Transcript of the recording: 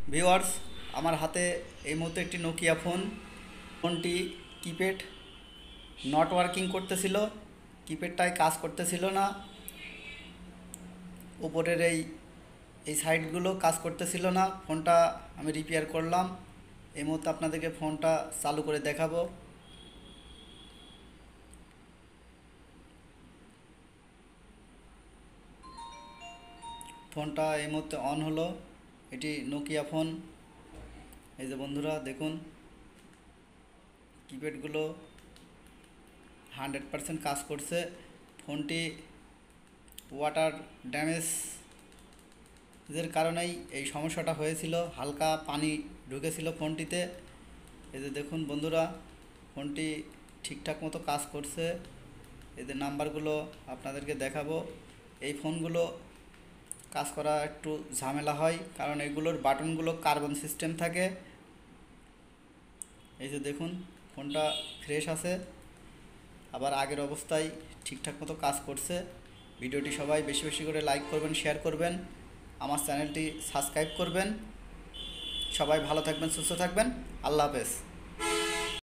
Viewers, আমার হাতে এই মুহূর্তে একটি নোকিয়া ফোনটি কিপ্যাড নট ওয়ার্কিং করতেছিল, কিপ্যাডটাই কাজ করতেছিল না। উপরের এই সাইডগুলো কাজ করতেছিল না। ফোনটা আমি রিপেয়ার করলাম। এই মুহূর্তে আপনাদেরকে ফোনটা চালু করে দেখাবো। ফোনটা এই মুহূর্তে অন হলো। এটি নোকিয়া ফোন। এই যে বন্ধুরা দেখুন, কিপ্যাডগুলো 100% কাজ করছে। ফোনটি ওয়াটার ড্যামেজের কারণেই এই সমস্যাটা হয়েছিল, হালকা পানি ঢুকেছিল ফোনটিতে। এই যে দেখুন বন্ধুরা, ফোনটি ঠিকঠাক মতো কাজ করছে। এদের নাম্বারগুলো আপনাদেরকে দেখাবো। এই ফোনগুলো কাজ করা একটু ঝামেলা হয়, কারণ এগুলোর বাটনগুলো কার্বন সিস্টেম থাকে। এই যে দেখুন, ফোনটা ফ্রেশ আছে, আবার আগের অবস্থায় ঠিকঠাক মতো কাজ করছে। ভিডিওটি সবাই বেশি বেশি করে লাইক করবেন, শেয়ার করবেন, আমার চ্যানেলটি সাবস্ক্রাইব করবেন। সবাই ভালো থাকবেন, সুস্থ থাকবেন। আল্লাহ হাফেজ।